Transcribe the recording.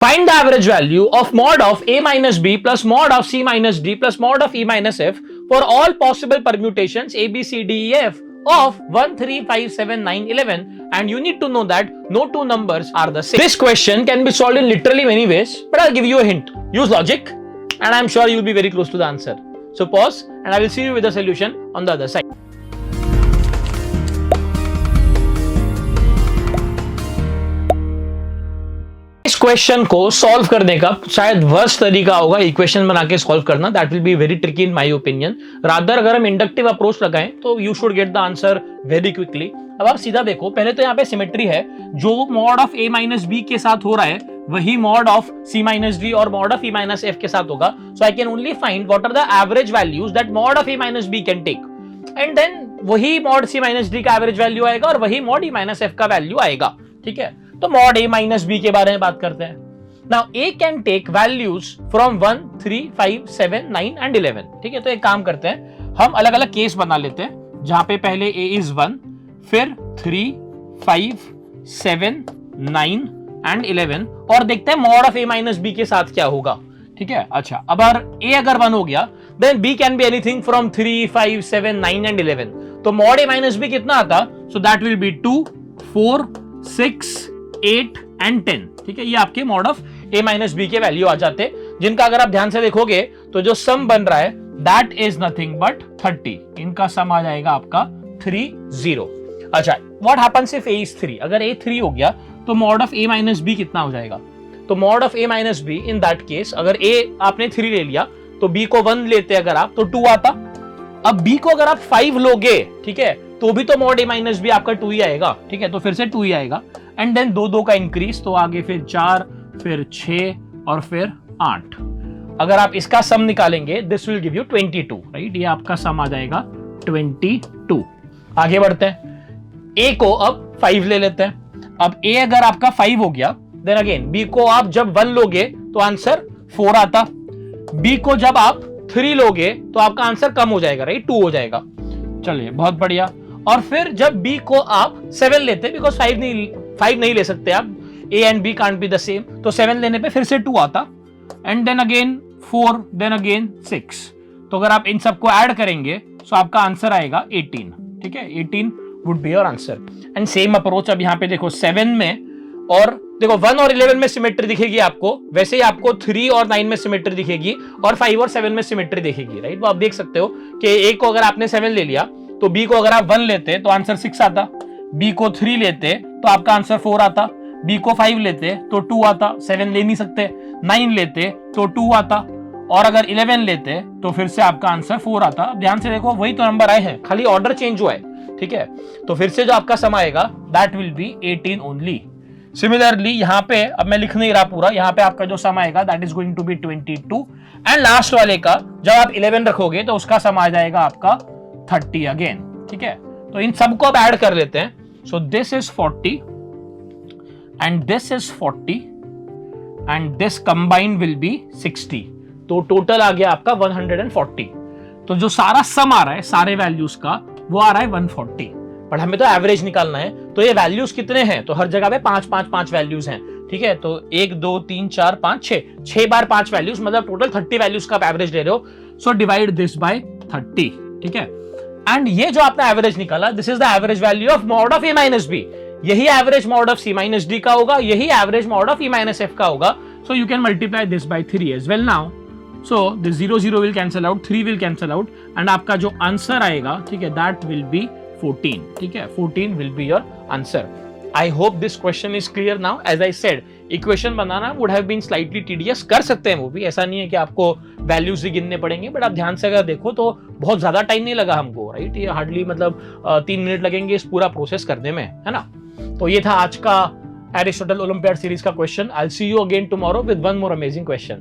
Find the average value of mod of a minus b plus mod of c minus d plus mod of e minus f for all possible permutations a, b, c, d, e, f of 1, 3, 5, 7, 9, 11, and you need to know that no two numbers are the same. This question can be solved in literally many ways, but I'll give you a hint. Use logic and I'm sure you'll be very close to the answer. So pause and I will see you with the solution on the other side. इस question को solve करने का शायद worst तरीका होगा equation बना के solve करना. That will be very tricky in my opinion. Rather अगर हम इंडक्टिव अप्रोच लगाएं तो you should get the answer very quickly. अब आप सीधा देखो, पहले तो यहाँ पे सिमेट्री है. जो mod of a minus B के साथ हो रहा है वही mod of c minus D और mod of e minus f के साथ होगा. So I can only find what are the average values that mod of a minus B can take, and then वही मॉड c माइनस डी का average value आएगा और वही mod e minus f का value आएगा. ठीक है, तो मॉड a माइनस b के बारे में बात करते हैं. Now a can take values from 1, 3, 5, 7, 9 and 11. ठीक है, तो एक काम करते हैं, हम अलग अलग केस बना लेते हैं जहां पे पहले a is 1, फिर 3, 5, 7, 9 and 11 और देखते हैं mod of a minus b के साथ क्या होगा. ठीक है, अच्छा अब a अगर 1 हो गया then b can be anything from 3, 5, 7, 9 and 11. तो मॉड a माइनस b कितना आता? So that will be 2, 4, 6, 8 and 10. ठीक है, ये आपके mod of a minus B के वैल्यू आ जाते, जिनका अगर आप ध्यान से देखोगे तो जो सम बन रहा है दैट इज नथिंग बट 30. इनका सम आ जाएगा आपका 30. अच्छा, what happens if a is 3? अगर a 3 हो गया तो mod of a minus B कितना हो जाएगा? तो mod of a minus B in that case, अगर a आपने 3 ले लिया तो b को 1 लेते अगर आप तो 2 आता. अब b को अगर आप 5 लोगे, ठीक है, तो भी तो मॉड a माइनस बी आपका 2 ही आएगा. ठीक है, तो फिर से 2 ही आएगा, एंड देन 2 का इंक्रीज, तो आगे फिर 4, फिर 6 और फिर 8. अगर आप इसका सम निकालेंगे this will give you 22. Right, ये आपका सम आ जाएगा 22. आगे बढ़ते हैं, a को अब 5 ले लेते हैं. अब a अगर आपका 5 हो गया देन अगेन b को आप जब 1 लोगे तो आंसर 4 आता. b को जब आप 3 लोगे तो आपका आंसर कम हो जाएगा, राइट, 2 हो जाएगा. चलिए, बहुत बढ़िया. और फिर जब b को आप 7 लेते, बिकॉज 5 नहीं ले सकते आप, a and b can't be the same, तो 7 लेने पे फिर से 2 आता, and then again 4, then again 6. तो अगर आप इन सबको ऐड करेंगे तो आपका आंसर आएगा 18. ठीक है, 18 would be your answer. And same approach अब यहाँ पे देखो 7 में, और देखो 1 और 11 में सिमेट्री दिखेगी आपको, वैसे ही आपको 3 और 9 में सिमेट्री दिखेगी और 5 और 7 में सिमेट्री दिखेगी. राइट, वो आप देख सकते हो कि a को अगर आपने 7 ले लिया तो b को अगर आप 1 लेते तो आंसर 6 आता, b को 3 लेते तो आपका आंसर 4 आता, b को 5 लेते तो 2 आता, 7 ले नहीं सकते, 9 लेते तो 2 आता, और अगर 11 लेते तो फिर से आपका आंसर 4 आता. अब ध्यान से देखो, वही तो नंबर आए हैं, खाली ऑर्डर चेंज हुआ है. ठीक है, तो फिर से जो आपका सम आएगा that will be 18 only. Similarly यहाँ पे अब मैं लिख नहीं रहा पूरा, यहाँ पे आपका जो सम आएगा that is going to be 22, and last वाले का जब आप 11 रखोगे तो उसका सम आ जाएगा आपका 30 अगेन. ठीक है, तो इन सबको अब ऐड कर लेते हैं. So this is 40 and this is 40 and this combined will be 60. तो टोटल आ गया आपका 140. तो जो सारा सम आ रहा है सारे वैल्यूज का वो आ रहा है 140, पर हमें तो एवरेज निकालना है. तो ये वैल्यूज कितने हैं? तो हर जगह पे 5 वैल्यूज हैं. ठीक है, तो 1, 2, 3, 4, 5, 6 बार 5 वैल्यूज, मतलब टोटल 30 वैल्यूज का आप एवरेज ले रहे हो. So divide this by 30. ठीक है, एंड ये जो आपने एवरेज निकाला this is the average value of mod of a minus B. यही average mod of c minus D का होगा, यही average mod of e minus f का होगा. So you can multiply this by 3 as well now. So this 0 will cancel out, 3 will cancel out, and आपका जो answer आएगा, ठीक है, दैट विल बी 14. ठीक है, 14 will be your answer. I hope this question is clear now. As I said, equation बनाना would have been slightly tedious. कर सकते हैं वो भी, ऐसा नहीं है कि आपको वैल्यूज ही गिनने पड़ेंगे, बट आप ध्यान से अगर देखो तो बहुत ज्यादा टाइम नहीं लगा हमको. राइट, ये हार्डली मतलब 3 मिनट लगेंगे इस पूरा प्रोसेस करने में, है ना. तो ये था आज का एरिस्टोटल ओलंपियाड सीरीज का question. I will see you again tomorrow with one more amazing question.